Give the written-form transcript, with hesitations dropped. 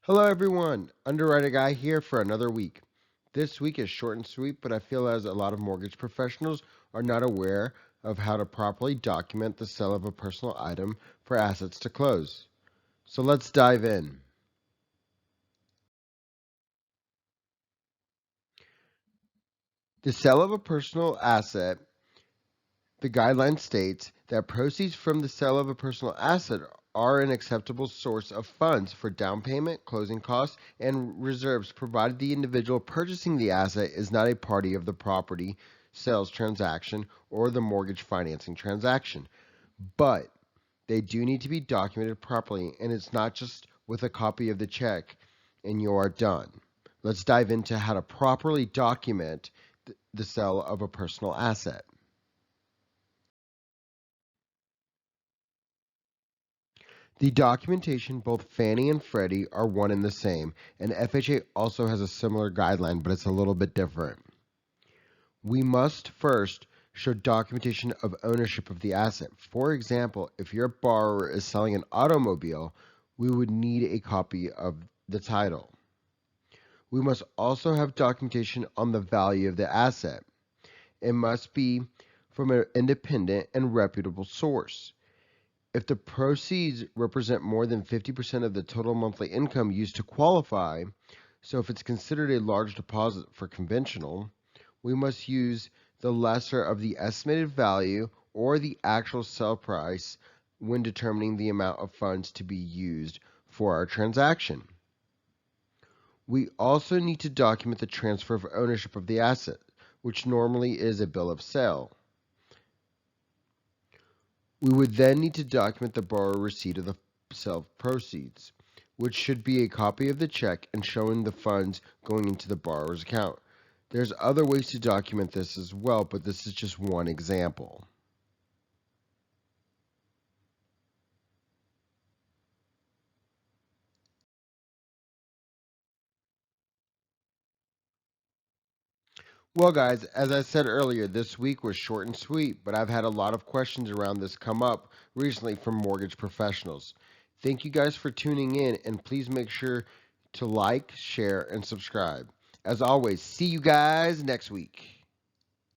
Hello everyone, Underwriting Guy here for another week. This week is short and sweet, but I feel as a lot of mortgage professionals are not aware of how to properly document the sale of a personal item for assets to close. So let's dive in. The sale of a personal asset, the guideline states that proceeds from the sale of a personal asset are an acceptable source of funds for down payment, closing costs, and reserves provided the individual purchasing the asset is not a party of the property sales transaction or the mortgage financing transaction. But they do need to be documented properly, and it's not just with a copy of the check and you are done. Let's dive into how to properly document the sale of a personal asset. The documentation, both Fannie and Freddie are one and the same, and FHA also has a similar guideline, but it's a little bit different. We must first show documentation of ownership of the asset. For example, if your borrower is selling an automobile, we would need a copy of the title. We must also have documentation on the value of the asset. It must be from an independent and reputable source. If the proceeds represent more than 50% of the total monthly income used to qualify, so if it's considered a large deposit for conventional, we must use the lesser of the estimated value or the actual sale price when determining the amount of funds to be used for our transaction. We also need to document the transfer of ownership of the asset, which normally is a bill of sale. We would then need to document the borrower receipt of the sale proceeds, which should be a copy of the check and showing the funds going into the borrower's account. There's other ways to document this as well, but this is just one example. Well, guys, as I said earlier, this week was short and sweet, but I've had a lot of questions around this come up recently from mortgage professionals. Thank you guys for tuning in, and please make sure to like, share, and subscribe. As always, see you guys next week.